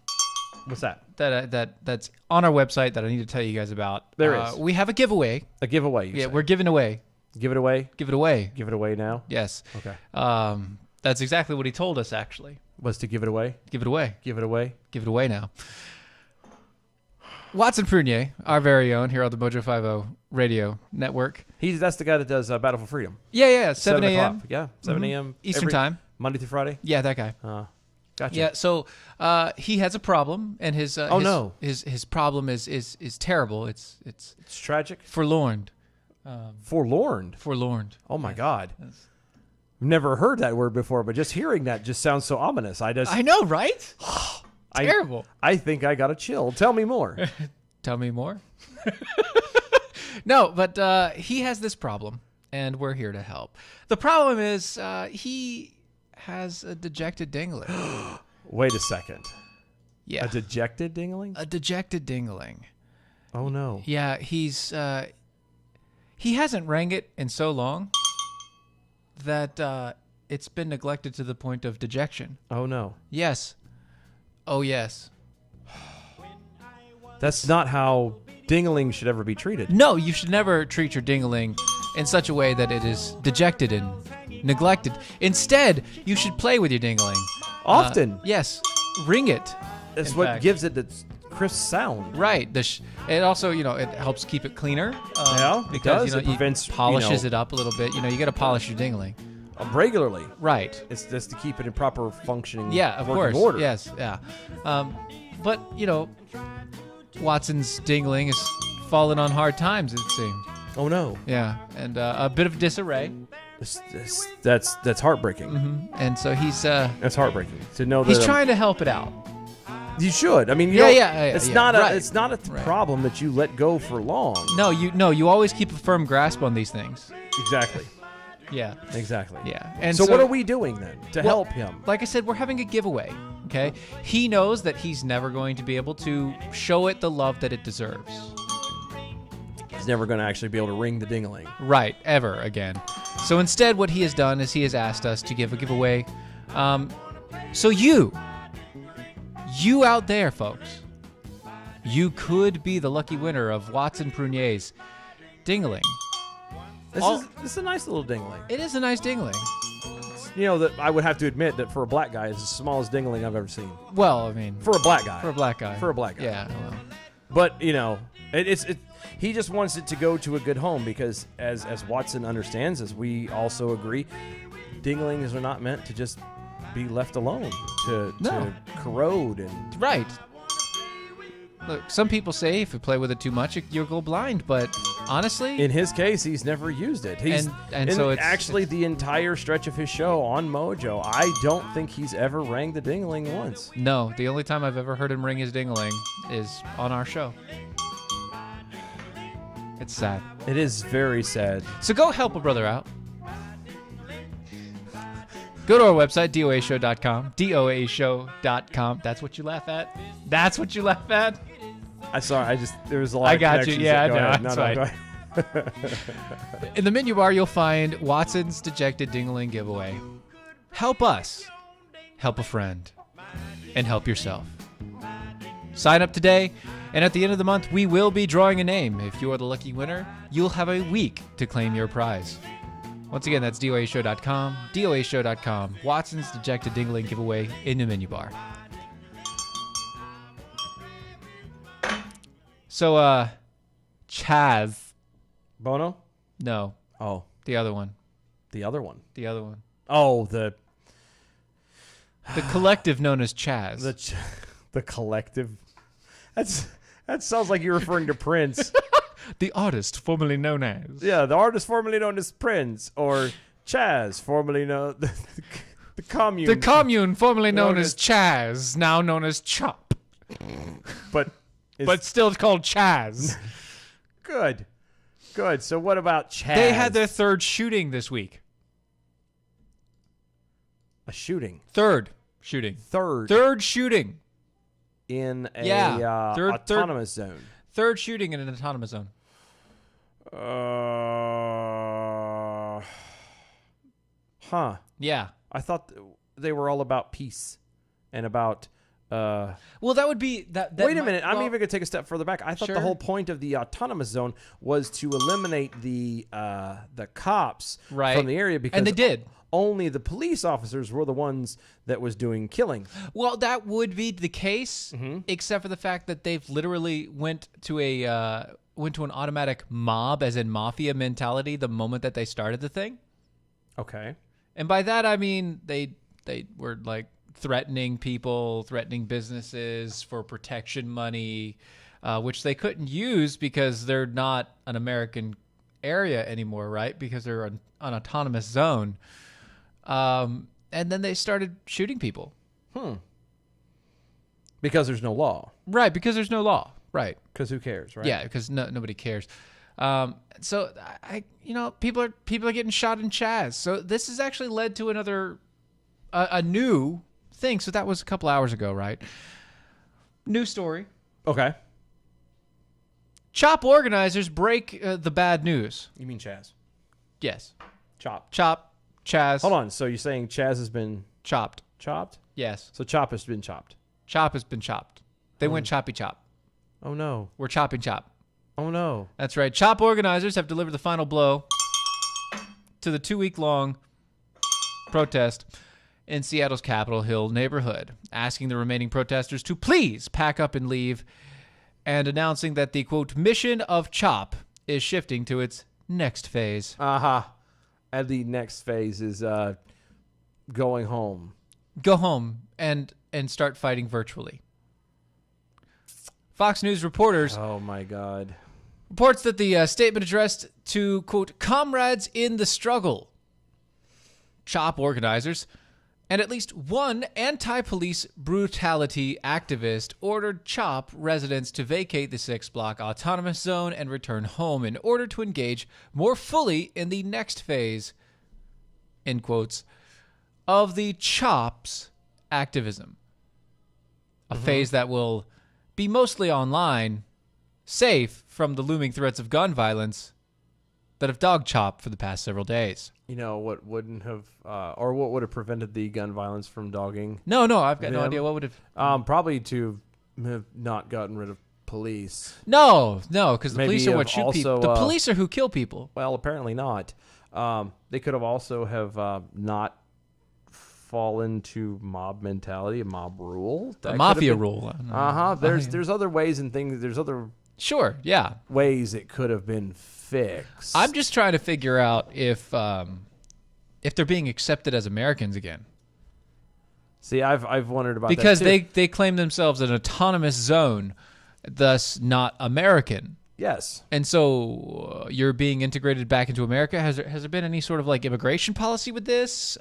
What's that? that's on our website that I need to tell you guys about. There is. We have a giveaway. A giveaway. You Yeah, say. we're giving away. Give it away. Give it away. Give it away now. Yes. Okay. That's exactly what he told us. Actually, Was to give it away. give it away. Give it away. Give it away now. Watson Prunier, our very own here on the Mojo 50 radio network. That's the guy that does Battle for Freedom. Yeah, 7 o'clock. a.m. Yeah, 7 a.m. Eastern every- time. Monday through Friday. Yeah, that guy. Gotcha. Yeah, so he has a problem, and his no. his problem is terrible. It's It's tragic. forlorn. Forlorn. Oh my God. Never heard that word before, but just hearing that just sounds so ominous. I know, right? Terrible. I think I got a chill. Tell me more. Tell me more. No, but he has this problem, and we're here to help. The problem is he has a dejected dingling. Wait a second. Yeah, A dejected dingling? a dejected dingling. Oh no. Yeah, he hasn't rang it in so long that it's been neglected to the point of dejection. Oh no. Yes. Oh yes. That's not how dingling should ever be treated. No, you should never treat your dingling in such a way that it is dejected and neglected. Instead, you should play with your dingling. Often. Yes. Ring it. That's in what fact. gives it its crisp sound. Right. It also, it helps keep it cleaner. Yeah, it because does. It prevents, polishes it up a little bit. You got to polish your dingling. Regularly. Right. It's just to keep it in proper functioning Yeah, of working course. order. Yes, yeah. But, Watson's dingling has fallen on hard times, it seems. Oh no. Yeah, and a bit of disarray. That's heartbreaking. And so he's That's heartbreaking to know that he's trying to help it out. you should. I mean, it's yeah, not right. it's not a problem that you let go for long. No, you always keep a firm grasp on these things. Exactly. Yeah. Exactly. Yeah. And so what are we doing then to help him? Like I said, we're having a giveaway. Okay. He knows that he's never going to be able to show it the love that it deserves. He's never going to actually be able to ring the dingling. Right, ever again. So instead, what he has done is he has asked us to give a giveaway. So you out there, folks, you could be the lucky winner of Watson Prunier's dingling. This is a nice little dingling. It is a nice dingling. That I would have to admit that for a black guy, it's the smallest dingling I've ever seen. Well, I mean, For a black guy. for a black guy. For a black guy. Yeah. Well. But he just wants it to go to a good home because as Watson understands, as we also agree, dinglings are not meant to just be left alone to corrode and Right. Look, some people say if you play with it too much, you'll go blind. But honestly, in his case, he's never used it. And so it's actually the entire stretch of his show on Mojo, I don't think he's ever rang the dingling once. no, the only time I've ever heard him ring his dingling is on our show. It's sad. It is very sad. So go help a brother out. Go to our website, doashow.com. doashow.com. That's what you laugh at? That's what you laugh at? There was a lot I of got you. connections Yeah, that- go no, ahead. that's No, fine. go ahead. In the menu bar, you'll find Watson's Dejected Dingling giveaway. Help us. Help a friend. And help yourself. Sign up today, and at the end of the month, we will be drawing a name. If you are the lucky winner, you'll have a week to claim your prize. Once again, that's doashow.com. doashow.com. Watson's Dejected Dingling giveaway in the menu bar. So, Chaz. Bono? No, Oh, the other one. the other one. The other one. Oh, the collective known as Chaz. the collective. That sounds like you're referring to Prince. The artist formerly known as. Yeah, the artist formerly known as Prince, or Chaz, formerly known the commune. The commune formerly known Known as Chaz, now known as Chop. But but still it's called Chaz. Good. So what about Chaz? They had their third shooting this week. A shooting. Third shooting. Third shooting. In a autonomous zone. Third shooting in an autonomous zone. Yeah. I thought they were all about peace and about. Well, that would be that. Wait a minute. I'm even going to take a step further back. I thought Sure. the whole point of the autonomous zone was to eliminate the cops from the area because and they did. Only the police officers were the ones that was doing killing. Well, that would be the case, except for the fact that they've literally went to an automatic mob, as in mafia mentality, the moment that they started the thing. Okay. And by that I mean they were like threatening people, threatening businesses for protection money, which they couldn't use because they're not an American area anymore, right? Because they're an autonomous zone. And then they started shooting people. Because there's no law. Right, because there's no law. Right. Because who cares, right? Yeah, because nobody cares. So people are getting shot in Chaz. So this has actually led to a new thing. So that was a couple hours ago, right? New story. Okay. CHOP organizers break the bad news. You mean Chaz? Yes. Chop. Chaz. Hold on. So you're saying Chaz has been chopped? Chopped? Yes. So Chop has been chopped. Chop has been chopped. They went choppy chop. Oh no. We're chopping chop. Oh no. That's right. CHOP organizers have delivered the final blow to the 2-week-long protest in Seattle's Capitol Hill neighborhood, asking the remaining protesters to please pack up and leave, and announcing that the, quote, mission of CHOP is shifting to its next phase. And the next phase is going home. Go home and start fighting virtually. Fox News reporters Oh my God. reports that the statement addressed to, quote, comrades in the struggle, CHOP organizers, and at least one anti-police brutality activist ordered CHOP residents to vacate the 6-block autonomous zone and return home in order to engage more fully in the next phase, in quotes, of the CHOP's activism. A phase that will be mostly online, safe from the looming threats of gun violence that have dogged CHOP for the past several days. You know what wouldn't have, or what would have prevented the gun violence from dogging? No, I've got no idea what would have. Probably to have not gotten rid of police. No, because the Maybe police are what have shoot people. also, The police are who kill people. Well, apparently not. They could have also have not fallen to mob mentality, a mob rule, A mafia rule. There's other ways and things. There's other Sure, yeah. ways it could have been fixed. I'm just trying to figure out if they're being accepted as Americans again. See, I've wondered about because that too. they claim themselves an autonomous zone, thus not American. Yes. And so you're being integrated back into America. Has there been any sort of like immigration policy with this?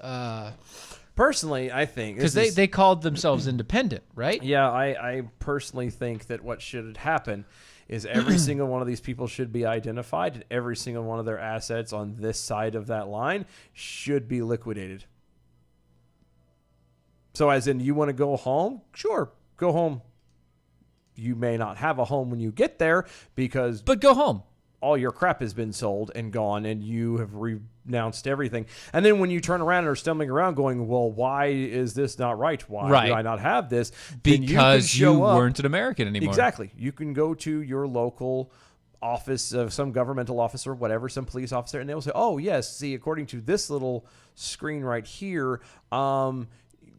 Personally, I think because they called themselves independent, right? Yeah, I personally think that what should happen is every single one of these people should be identified, and every single one of their assets on this side of that line should be liquidated. So as in, you want to go home? Sure, go home. You may not have a home when you get there because... But go home. All your crap has been sold and gone, and you have renounced everything. And then when you turn around and are stumbling around going, well, why is this not right? Why do I not have this? Because you weren't an American anymore. Exactly. You can go to your local office of some governmental office or whatever, some police officer, and they'll say, oh, yes, see, according to this little screen right here,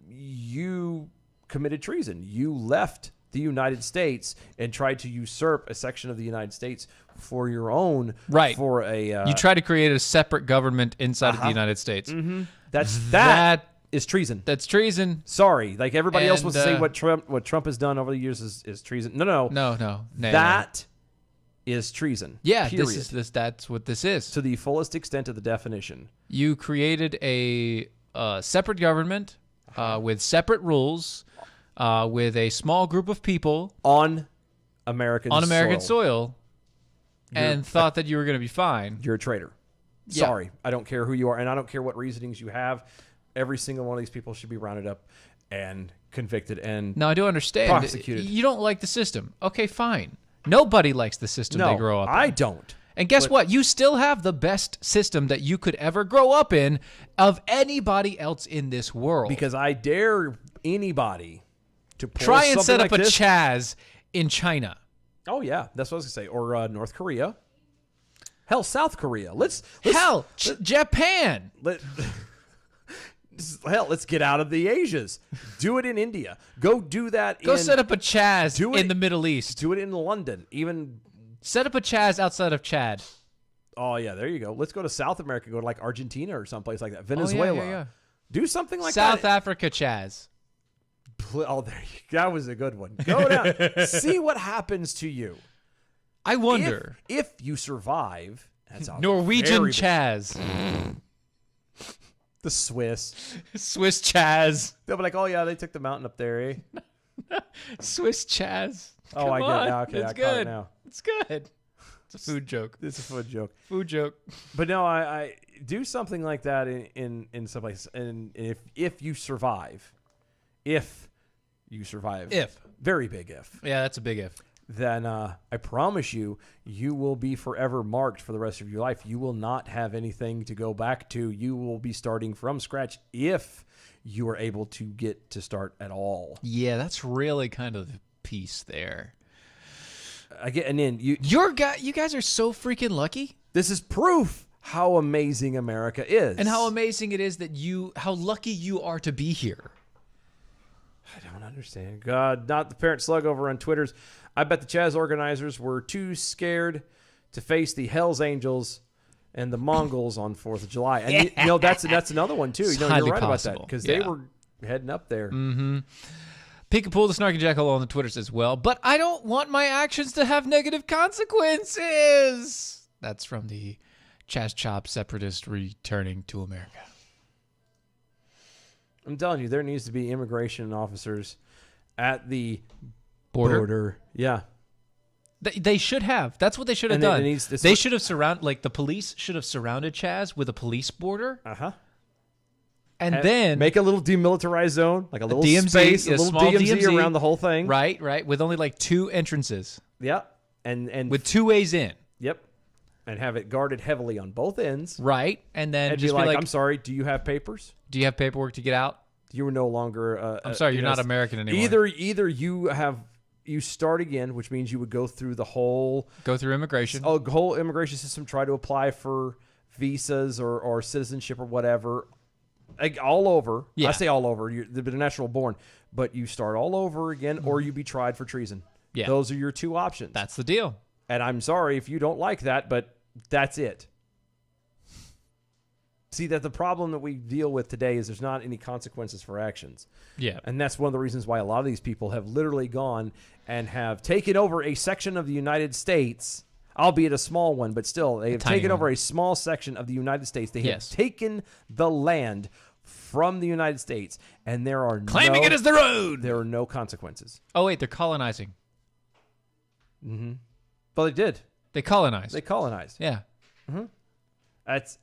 you committed treason. You left the United States and tried to usurp a section of the United States for your own. Right. For a you try to create a separate government inside of the United States. Mm-hmm. That is treason. That's treason. Sorry, like everybody else wants to say what Trump has done over the years is treason. No. That is treason. Yeah, period. That's what this is. To the fullest extent of the definition. You created a separate government with separate rules. With a small group of people on American soil and thought that you were going to be fine. You're a traitor. Yeah. Sorry. I don't care who you are, and I don't care what reasonings you have. Every single one of these people should be rounded up and convicted and Now, I do understand. prosecuted. You don't like the system. Okay, fine. Nobody likes the system they grow up in. I don't. And guess what? You still have the best system that you could ever grow up in of anybody else in this world. Because I dare anybody to pull try and something set up like a this. Chaz in China. Oh yeah, that's what I was gonna say. Or North Korea. Hell, South Korea. Let's Japan. let's get out of the Asias. Do it in India. Go do that. Go set up a Chaz in the Middle East. Do it in London. Even set up a Chaz outside of Chad. Oh yeah, there you go. Let's go to South America. Go to like Argentina or someplace like that. Venezuela. Yeah. Do something like South that. Africa Chaz. Oh, that was a good one. Go down. See what happens to you. I wonder if you survive. That's a Norwegian very Chaz. The Swiss Chaz. They'll be like, oh yeah, they took the mountain up there, eh? Swiss Chaz. Oh, Come I get it on. now. Okay, it's I caught it good. now. It's good. It's a food joke. It's a food joke. Food joke. But no, I do something like that in some place, and if you survive, very big if, Yeah, that's a big if. then I promise you will be forever marked for the rest of your life. You will not have anything to go back to. You will be starting from scratch if you are able to get to start at all. Yeah, that's really kind of the piece there. And then you guys are so freaking lucky. This is proof how amazing America is. And how amazing it is that how lucky you are to be here. I don't understand. God, not the parent slug over on Twitter's. I bet the Chaz organizers were too scared to face the Hells Angels and the Mongols on 4th of July. And you know, that's another one too. It's you're highly right possible. about that because Yeah. they were heading up there. Mm-hmm. Peekapoo the Snarky Jackal on the Twitters as well. But I don't want my actions to have negative consequences. That's from the Chaz Chop separatist returning to America. I'm telling you, there needs to be immigration officers at the Border? Yeah. They should have. That's what they should have And done. it's They should have the police should have surrounded Chaz with a police border. Uh-huh. And then make a little demilitarized zone, like a little DMZ, space, a a little small DMZ around the whole thing. Right, with only like 2 entrances. Yeah. And With 2 ways in. Yep. And have it guarded heavily on both ends. Right. And then And just be like, I'm sorry, do you have papers? do you have paperwork to get out? You were no longer I'm sorry, you're not American anymore. Either you start again, which means you would go through the whole immigration. whole immigration system, try to apply for visas or citizenship or whatever. Like all over. Yeah. I say all over. You're the natural born, but you start all over again, or you be tried for treason. Yeah. Those are your 2 options. That's the deal. And I'm sorry if you don't like that, but that's it. See, that the problem that we deal with today is there's not any consequences for actions. Yeah. And that's one of the reasons why a lot of these people have literally gone and have taken over a section of the United States, albeit a small one, but still, they have taken over a small section of the United States. They have taken the land from the United States, and there are Claiming it as their own. There are no consequences. Oh, wait, they're colonizing. Mm-hmm. But they did. They colonized. They colonized. Yeah. Mm-hmm.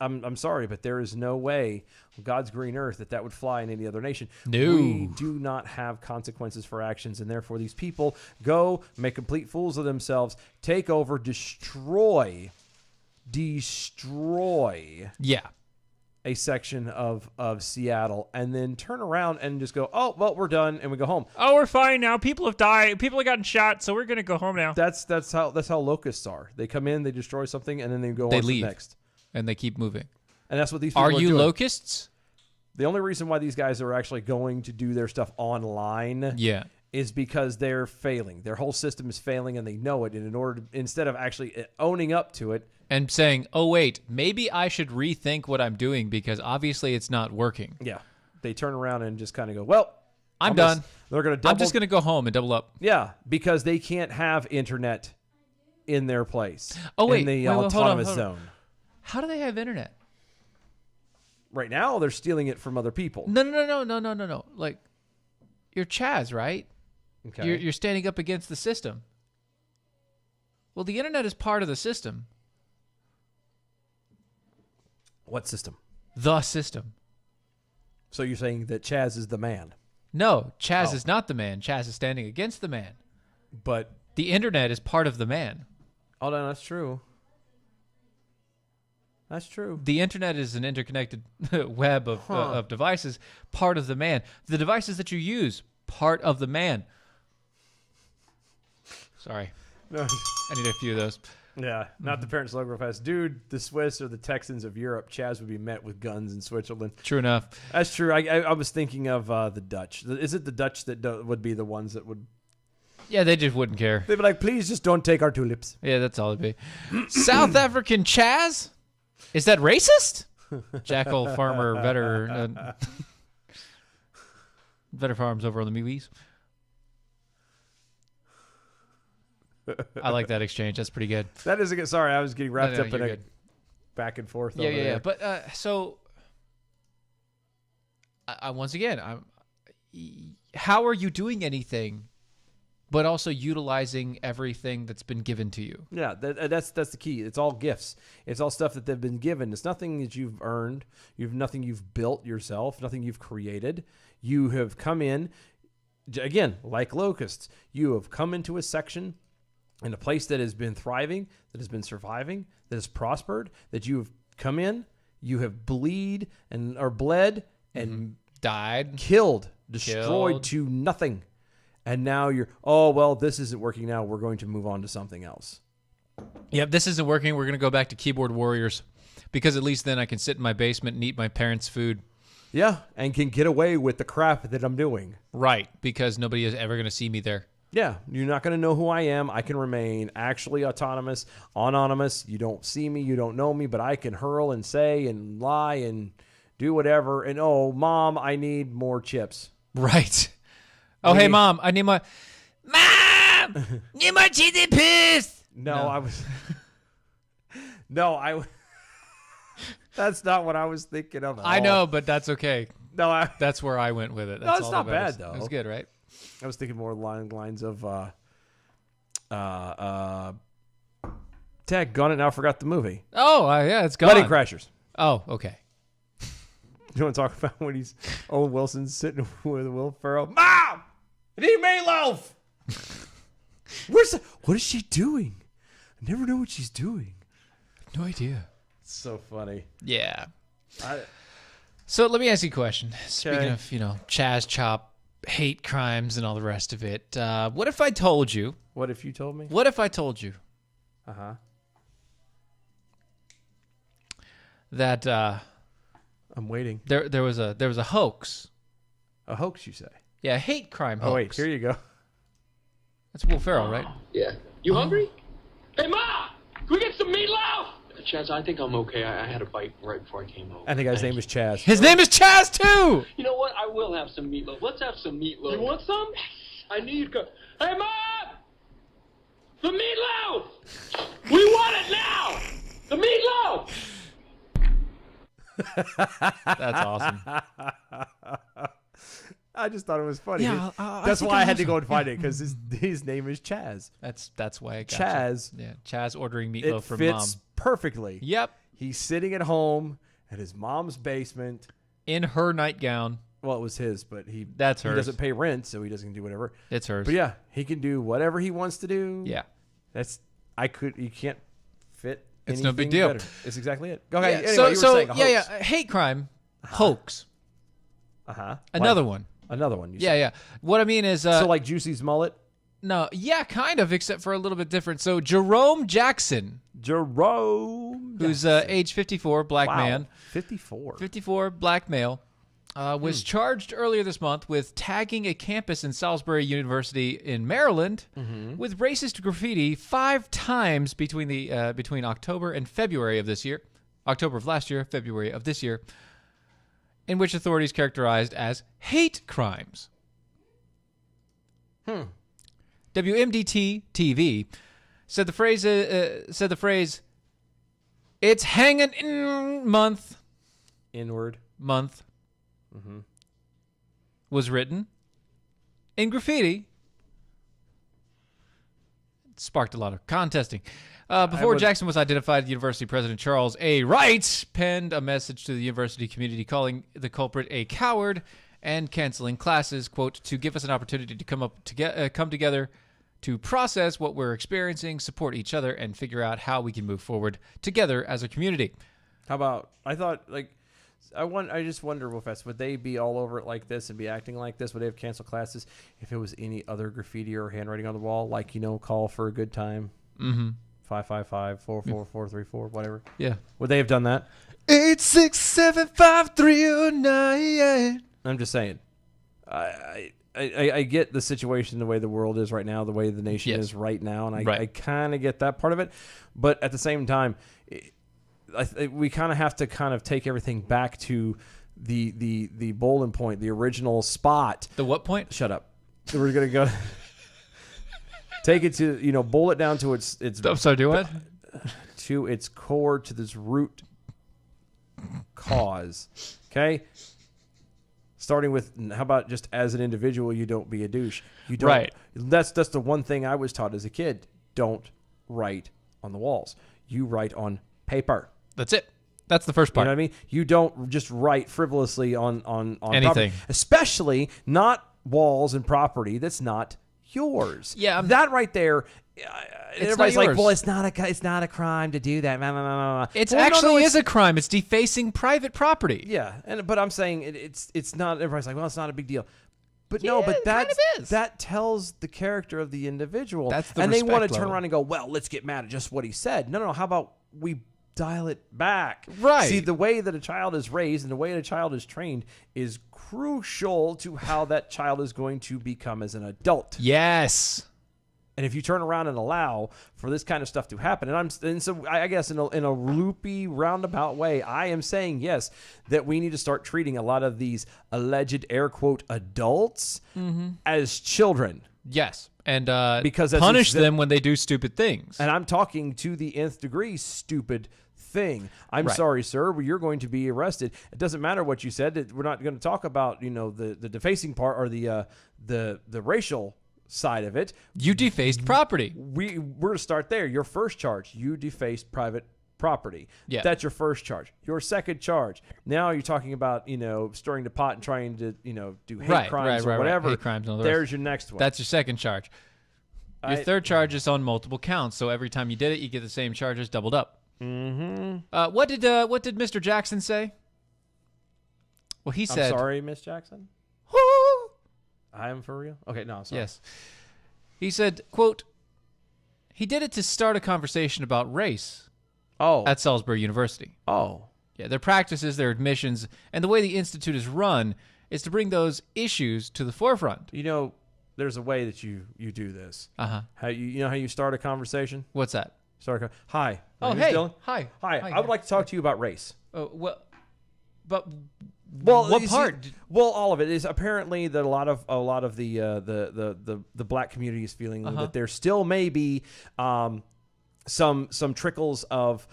I'm sorry, but there is no way on God's green earth that would fly in any other nation. No. We do not have consequences for actions, and therefore these people go make complete fools of themselves, take over, destroy Yeah. a section of Seattle, and then turn around and just go, oh, well, we're done, and we go home. Oh, we're fine now. People have died. People have gotten shot, so we're going to go home now. That's how locusts are. They come in, they destroy something, and then they go on to the next. And they keep moving. And that's what these people are doing. you locusts? The only reason why these guys are actually going to do their stuff online is because they're failing. Their whole system is failing, and they know it. And in order to, instead of actually owning up to it and saying, "Oh wait, maybe I should rethink what I'm doing because obviously it's not working." Yeah, they turn around and just kind of go, "Well, I'm done. They're going to. I'm just going to go home and double up." Yeah, because they can't have internet in their place. Oh wait, in the wait, autonomous hold on. zone. How do they have internet? Right now, they're stealing it from other people. No. Like, you're Chaz, right? Okay. You're standing up against the system. Well, the internet is part of the system. What system? The system. So you're saying that Chaz is the man, No, Chaz is not the man. Chaz is standing against the man. but The internet is part of the man. oh no, that's true. That's true. The internet is an interconnected web of devices, part of the man. The devices that you use, part of the man. Sorry. No. I need a few of those. Yeah, not the parents' logo fest. Dude, the Swiss or the Texans of Europe, Chaz would be met with guns in Switzerland. True enough. That's true. I was thinking of the Dutch. Is it the Dutch that would be the ones that would... Yeah, they just wouldn't care. They'd be like, please just don't take our tulips. Yeah, that's all it'd be. South African Chaz? Is that racist? Jackal farmer Vetter Farms over on the movies. I like that exchange. That's pretty good. That is a good... Sorry, I was getting wrapped No, up in you're a good. back and forth. Yeah, over yeah, there. yeah. But so, I once again, how are you doing anything, but also utilizing everything that's been given to you? Yeah, that's the key. It's all gifts. It's all stuff that they've been given. It's nothing that you've earned. Nothing you've built yourself. Nothing you've created. You have come in, again, like locusts. You have come into a section in a place that has been thriving, that has been surviving, that has prospered. That you have come in, you have bled and Died. killed, destroyed Killed. to nothing. And now you're, oh, well, this isn't working now. We're going to move on to something else. Yep, this isn't working. We're going to go back to keyboard warriors because at least then I can sit in my basement and eat my parents' food. Yeah, and can get away with the crap that I'm doing. Right, because nobody is ever going to see me there. Yeah, you're not going to know who I am. I can remain actually autonomous, anonymous. You don't see me, you don't know me, but I can hurl and say and lie and do whatever. And, oh, Mom, I need more chips. Right. Oh, hey, Mom, I need my... Mom! Need my cheesy piss! No, I was... No, that's not what I was thinking of at I all. know, but that's okay. No, That's where I went with it. That's it's all not that matters. bad, though. It was good, right? I was thinking more along the lines of... Daggone it, now I forgot the movie. Oh, yeah, it's gone. Wedding Crashers. Oh, okay. You want to talk about when Owen Wilson's sitting with Will Ferrell? Mom! I need meatloaf! What is she doing? I never know what she's doing. No idea. It's so funny. Yeah. So let me ask you a question. Speaking Okay. of, Chaz Chop, hate crimes, and all the rest of it, what if I told you? What if you told me? What if I told you Uh-huh. that I'm waiting. there was a hoax? A hoax, you say? Yeah, a hate crime hoax. Oh, wait. Here you go. That's Will Ferrell, right? Yeah. You hungry? Hey, Ma! Can we get some meatloaf? Chaz, I think I'm okay. I had a bite right before I came home. And the guy's name is Chaz. His name is Chaz too. You know what? I will have some meatloaf. Let's have some meatloaf. You want some? I knew you'd go. Hey, Mom! The meatloaf! We want it now! The meatloaf! That's awesome. I just thought it was funny. Yeah, That's think why I I had to also- go and find it, because his name is Chaz. That's why I got Chaz. You. Yeah, Chaz ordering It meatloaf from fits Mom. perfectly. Yep, He's sitting at home at his mom's basement. in her nightgown. Well, it was his, but That's he hers. doesn't pay rent, so he doesn't do whatever. It's hers. But yeah, he can do whatever he wants to do. Yeah. You can't fit. It's no big anything deal. better. It's exactly it. Go ahead. Yeah, Anyway, so you were saying a hoax. hate crime, hoax. Uh-huh. Another one. Another one. You Yeah, said. yeah. What I mean is, So like Juicy's mullet? no, yeah, kind of, except for a little bit different. So Jerome Jackson, Jerome. who's age 54, black Wow. man, 54. 54, black male, was charged earlier this month with tagging a campus in Salisbury University in Maryland with racist graffiti 5 times between October and February of this year, October of last year, February of this year, in which authorities characterized as hate crimes. WMDT TV said the phrase "It's hanging in month." Inward. Was written in graffiti sparked a lot of contesting. Before Jackson was identified, University President Charles A. Wright penned a message to the university community calling the culprit a coward and canceling classes, quote, to give us an opportunity to come together to process what we're experiencing, support each other, and figure out how we can move forward together as a community. How about, I thought, like, I just wonder, Wolfest, would they be all over it like this and be acting like this? Would they have canceled classes if it was any other graffiti or handwriting on the wall, like, call for a good time? Mm-hmm. 555-444-34, whatever. Yeah. Would they have done that? 8675309. I'm just saying. I get the situation, the way the world is right now, the way the nation is right now, and I kind of get that part of it. But at the same time, we kind of have to take everything back to the bowling point, the original spot. The what point? Shut up. We're gonna go take it to bowl it down to its. I'm sorry. Do what? To its core, to this root cause. Okay. Starting with, how about just as an individual, you don't be a douche. You don't. Right. That's the one thing I was taught as a kid. Don't write on the walls. You write on paper. That's it. That's the first part. You know what I mean? You don't just write frivolously on anything, property, especially not walls and property that's not yours. Yeah, that right there. Everybody's not like, yours. "Well, it's not a crime to do that." It well, actually is a crime. It's defacing private property. Yeah, but I'm saying it's not. Everybody's like, "Well, it's not a big deal." But yeah, no, but that tells the character of the individual. That's the and they want to respect turn level. around and go, "Well, let's get mad at just what he said." No, how about we dial it back? Right. See, the way that a child is raised and the way that a child is trained is crucial to how that child is going to become as an adult. Yes. And if you turn around and allow for this kind of stuff to happen, and so I guess in a loopy, roundabout way, I am saying, yes, that we need to start treating a lot of these alleged, air quote, adults as children. Yes. And because punish them when they do stupid things. And I'm talking to the nth degree stupid thing. I'm sorry, sir, you're going to be arrested. It doesn't matter what you said. We're not going to talk about, the defacing part or the racial side of it. You defaced property. We're going to start there. Your first charge, you defaced private property. Yeah. That's your first charge. Your second charge, now you're talking about, stirring the pot and trying to, do hate crimes or whatever. Hate crimes and all the There's rest. your next one. That's your second charge. Your third charge is on multiple counts, so every time you did it, you get the same charges doubled up. Mm-hmm. What did Mr. Jackson say? Well, he said, I'm sorry, Miss Jackson. I am for real? Okay, no, I'm sorry. Yes. He said, quote, he did it to start a conversation about race at Salisbury University. Oh. Yeah, their practices, their admissions, and the way the Institute is run is to bring those issues to the forefront. There's a way that you do this. Uh-huh. How you start a conversation? What's that? Hi. Oh, My name is hey. Dylan. Hi. I would like to talk to you about race. Well, Well, what you part? See, well, all of it is apparently that a lot of the black community is feeling that there still may be some trickles of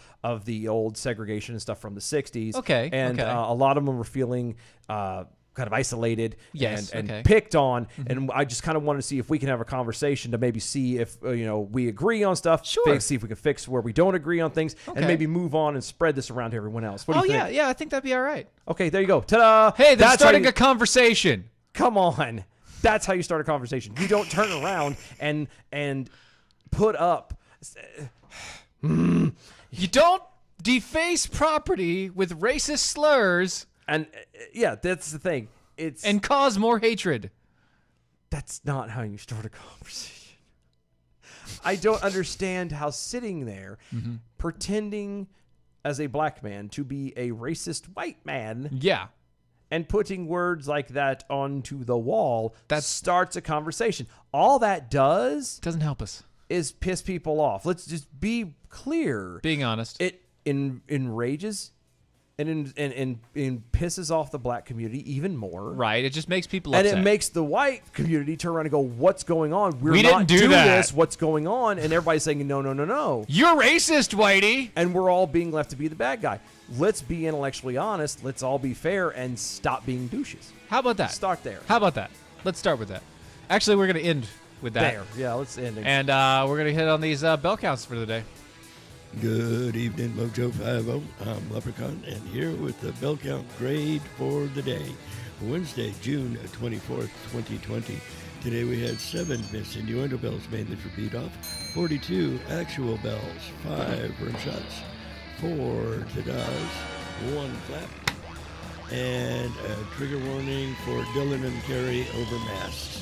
the old segregation and stuff from the 60s. Okay. And a lot of them were feeling kind of isolated and picked on. Mm-hmm. And I just kind of wanted to see if we can have a conversation to maybe see if we agree on stuff. Sure. See if we can fix where we don't agree on things, and maybe move on and spread this around to everyone else. What do you think? Yeah, I think that'd be all right. Okay, there you go. Ta-da! Hey, that's starting a conversation. Come on. That's how you start a conversation. You don't turn around and put up. You don't deface property with racist slurs And that's the thing. and cause more hatred. That's not how you start a conversation. I don't understand how sitting there pretending as a black man to be a racist white man. Yeah. And putting words like that onto the wall that starts a conversation. All that doesn't help us. Is piss people off. Let's just be clear. Being honest. It enrages and pisses off the black community even more. Right. It just makes people upset. And it makes the white community turn around and go, what's going on? We not didn't do that. This. What's going on? And everybody's saying, no. You're racist, Whitey. And we're all being left to be the bad guy. Let's be intellectually honest. Let's all be fair and stop being douches. How about that? Start there. How about that? Let's start with that. Actually, we're going to end with that. There. Yeah, let's end it. And we're going to hit on these bell counts for the day. Good evening, Mojo 50. I'm Leprechaun, and here with the bell count grade for the day. Wednesday, June 24th, 2020. Today we had 7 missed innuendo bells, mainly for beat off, 42 actual bells, 5 rim shots, 4 ta-das, 1 clap, and a trigger warning for Dylan and Carrie over masks.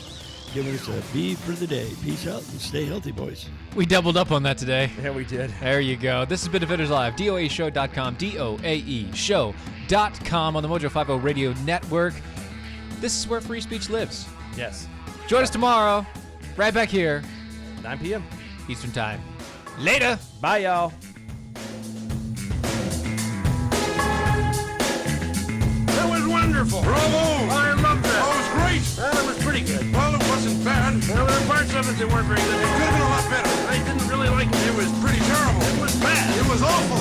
Giving us a B for the day. Peace out and stay healthy, boys. We doubled up on that today. Yeah, we did. There you go. This has been Defenders Live. DOAEshow.com. DOAEshow.com on the Mojo 50 Radio Network. This is where free speech lives. Yes. Join us tomorrow, right back here, 9 p.m. Eastern Time. Later. Bye, y'all. That was wonderful. Bravo! I loved that. Oh, it was great. Well, it was pretty good. Well, it wasn't bad. Well, there were parts of it that weren't very good. It could have been a lot better. I didn't really like it. It was pretty terrible. It was bad. It was awful.